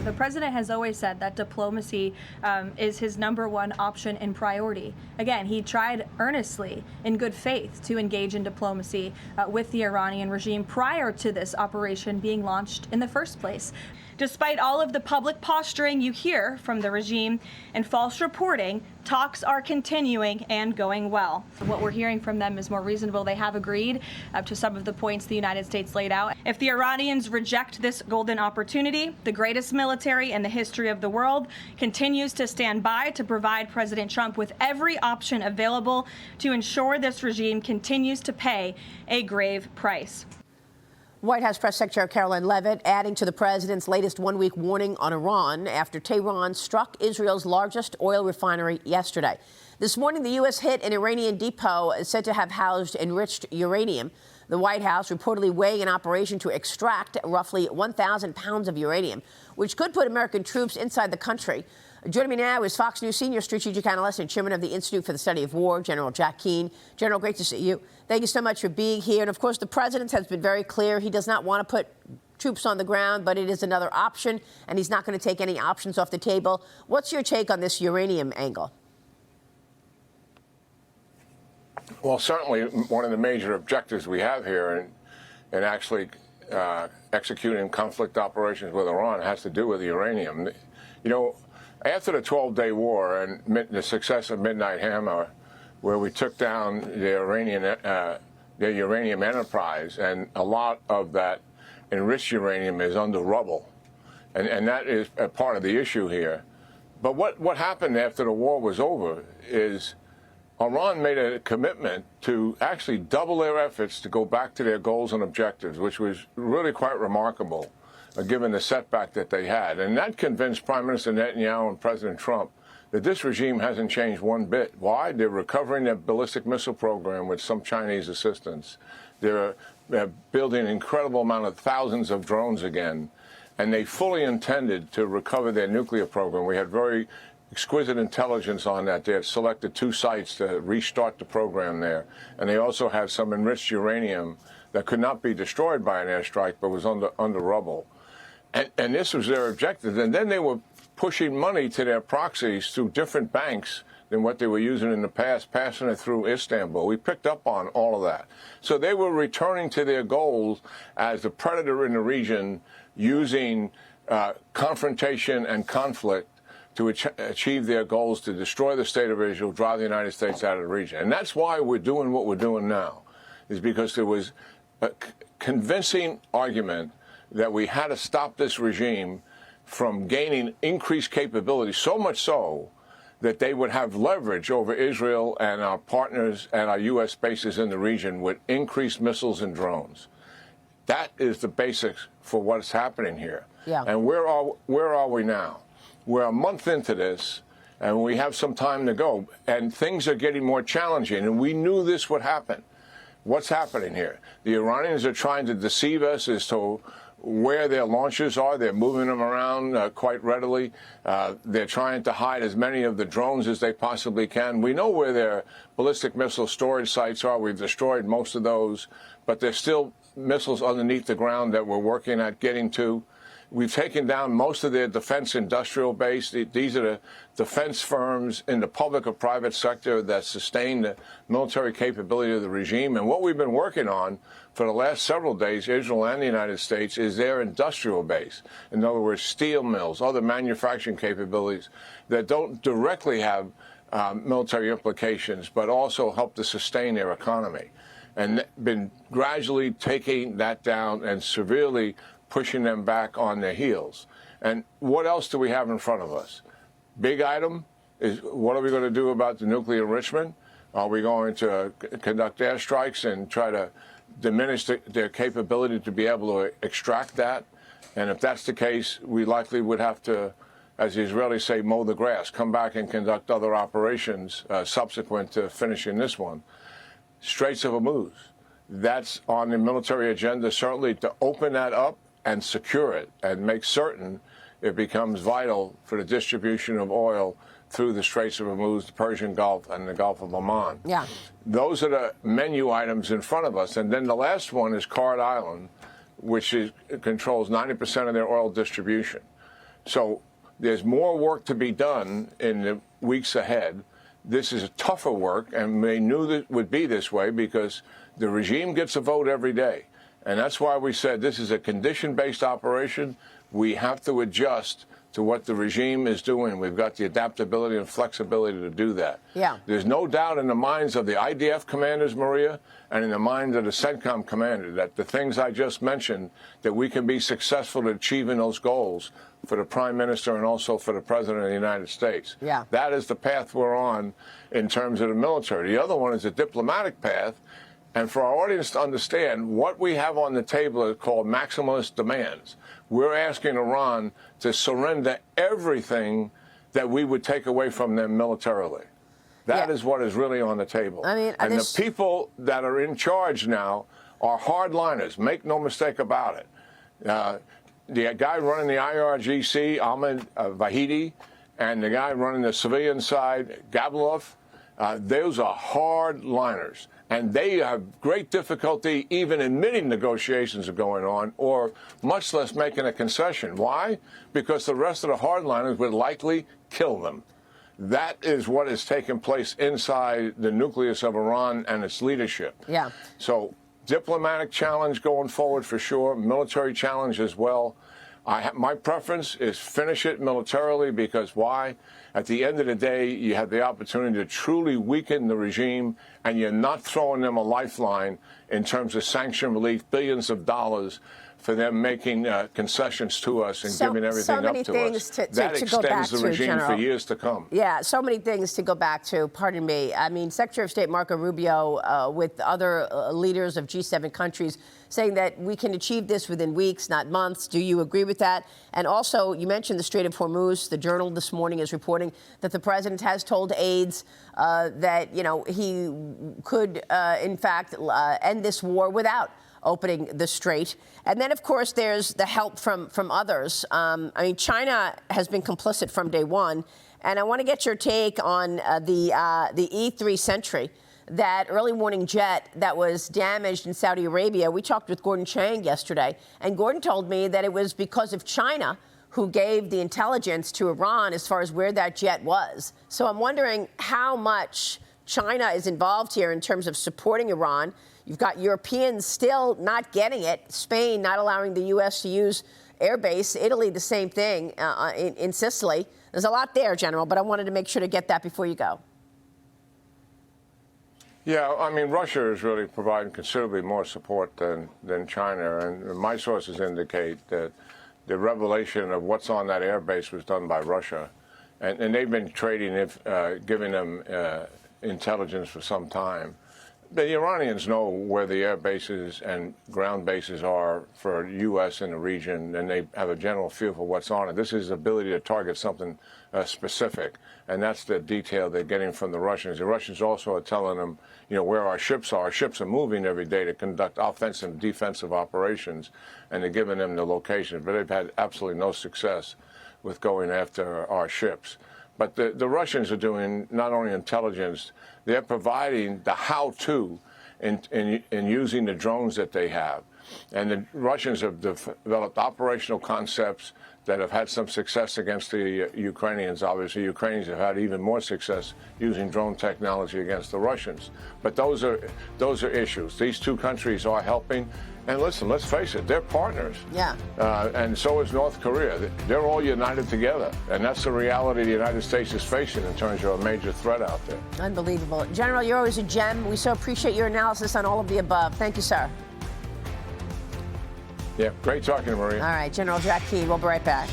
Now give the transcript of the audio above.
The president has always said that diplomacy is his #1 option and priority. Again, he tried earnestly, in good faith, to engage in diplomacy with the Iranian regime prior to this operation being launched in the first place. Despite all of the public posturing you hear from the regime and false reporting, talks are continuing and going well. What we're hearing from them is more reasonable. They have agreed to some of the points the United States laid out. If the Iranians reject this golden opportunity, the greatest military in the history of the world continues to stand by to provide President Trump with every option available to ensure this regime continues to pay a grave price. White House Press Secretary Caroline Leavitt adding to the president's latest one-week warning on Iran after Tehran struck Israel's largest oil refinery yesterday. This morning, the U.S. hit an Iranian depot said to have housed enriched uranium. The White House reportedly weighing an operation to extract roughly 1,000 pounds of uranium, which could put American troops inside the country. Joining me now is Fox News senior strategic analyst and chairman of the Institute for the Study of War, General Jack Keane. General, great to see you. Thank you so much for being here. And, of course, the president has been very clear. He does not want to put troops on the ground, but it is another option, and he's not going to take any options off the table. What's your take on this uranium angle? Well, certainly one of the major objectives we have here in actually executing conflict operations with Iran has to do with the uranium. You know, after the 12-day war and the success of Midnight Hammer, where we took down the uranium enterprise, and a lot of that enriched uranium is under rubble, and that is a part of the issue here. But what happened after the war was over is Iran made a commitment to actually double their efforts to go back to their goals and objectives, which was really quite remarkable, given the setback that they had. And that convinced Prime Minister Netanyahu and President Trump that this regime hasn't changed one bit. Why? They're recovering their ballistic missile program with some Chinese assistance. They're building an incredible amount of thousands of drones again. And they fully intended to recover their nuclear program. We had very exquisite intelligence on that. They had selected 2 sites to restart the program there. And they also had some enriched uranium that could not be destroyed by an airstrike, but was under rubble. And this was their objective. And then they were pushing money to their proxies through different banks than what they were using in the past, passing it through Istanbul. We picked up on all of that. So they were returning to their goals as the predator in the region, using confrontation and conflict to achieve their goals to destroy the state of Israel, drive the United States out of the region. And that's why we're doing what we're doing now, is because there was a convincing argument that we had to stop this regime from gaining increased capability, so much so that they would have leverage over Israel and our partners and our U.S. bases in the region with increased missiles and drones. That is the basics for what's happening here. Yeah. And where are we now? We're a month into this, and we have some time to go, and things are getting more challenging, and we knew this would happen. What's happening here? The Iranians are trying to deceive us as to where their launchers are. They're moving them around quite readily. They're trying to hide as many of the drones as they possibly can. We know where their ballistic missile storage sites are. We've destroyed most of those, but there's still missiles underneath the ground that we're working at getting to. We've taken down most of their defense industrial base. These are the defense firms in the public or private sector that sustain the military capability of the regime. And what we've been working on for the last several days, Israel and the United States, is their industrial base. In other words, steel mills, other manufacturing capabilities that don't directly have military implications, but also help to sustain their economy. And been gradually taking that down and severely pushing them back on their heels. And what else do we have in front of us? Big item is, what are we going to do about the nuclear enrichment? Are we going to conduct airstrikes and try to diminish their capability to be able to extract that? And if that's the case, we likely would have to, as the Israelis say, mow the grass, come back and conduct other operations subsequent to finishing this one. Straits of Hormuz, that's on the military agenda, certainly, to open that up and secure it and make certain it becomes vital for the distribution of oil through the Straits of Hormuz, the Persian Gulf, and the Gulf of Oman. Yeah. Those are the menu items in front of us. And then the last one is Kharg Island, which controls 90% of their oil distribution. So there's more work to be done in the weeks ahead. This is a tougher work, and they knew that it would be this way because the regime gets a vote every day. And that's why we said this is a condition-based operation. We have to adjust to what the regime is doing. We've got the adaptability and flexibility to do that. Yeah. There's no doubt in the minds of the IDF commanders, Maria, and in the minds of the CENTCOM commander that the things I just mentioned, that we can be successful at achieving those goals for the Prime Minister and also for the President of the United States. Yeah. That is the path we're on in terms of the military. The other one is a diplomatic path. And for our audience to understand, what we have on the table is called maximalist demands. We're asking Iran to surrender everything that we would take away from them militarily. That is what is really on the table. I mean, and the people that are in charge now are hardliners. Make no mistake about it. The guy running the IRGC, Ahmed Vahidi, and the guy running the civilian side, Gablov, those are hardliners. And they have great difficulty even admitting negotiations are going on, or much less making a concession. Why? Because the rest of the hardliners would likely kill them. That is what is taking place inside the nucleus of Iran and its leadership. Yeah. So diplomatic challenge going forward for sure, military challenge as well. My preference is finish it militarily because why? At the end of the day, you have the opportunity to truly weaken the regime, and you're not throwing them a lifeline in terms of sanction relief, billions of dollars for them making concessions to us and giving everything up to us. That extends the regime for years to come. Yeah, so many things to go back to. Pardon me. I mean, Secretary of State Marco Rubio with other leaders of G7 countries saying that we can achieve this within weeks, not months. Do you agree with that? And also, you mentioned the Strait of Hormuz. The Journal this morning is reporting that the president has told aides that, you know, he could, in fact, end this war without opening the Strait. And then, of course, there's the help from others. I mean, China has been complicit from day one. And I want to get your take on the E-3 Sentry, that early warning jet that was damaged in Saudi Arabia. We talked with Gordon Chang yesterday, and Gordon told me that it was because of China who gave the intelligence to Iran as far as where that jet was. So I'm wondering how much China is involved here in terms of supporting Iran. You've got Europeans still not getting it, Spain not allowing the U.S. to use airbase, Italy the same thing in Sicily. There's a lot there, General, but I wanted to make sure to get that before you go. Yeah, I mean, Russia is really providing considerably more support than China, and my sources indicate that the revelation of what's on that airbase was done by Russia, and they've been trading, giving them intelligence for some time. The Iranians know where the air bases and ground bases are for U.S. in the region, and they have a general feel for what's on it. This is the ability to target something specific, and that's the detail they're getting from the Russians. The Russians also are telling them, you know, where our ships are. Our ships are moving every day to conduct offensive and defensive operations, and they're giving them the locations. But they've had absolutely no success with going after our ships. But the Russians are doing not only intelligence, they're providing the how-to in using the drones that they have. And the Russians have developed operational concepts that have had some success against the Ukrainians. Obviously, Ukrainians have had even more success using drone technology against the Russians. But those are issues. These two countries are helping. And listen, let's face it, they're partners. Yeah. And so is North Korea. They're all united together. And that's the reality the United States is facing in terms of a major threat out there. Unbelievable. General, you're always a gem. We so appreciate your analysis on all of the above. Thank you, sir. Yeah, great talking to Maria. All right, General Jack Keane. We'll be right back.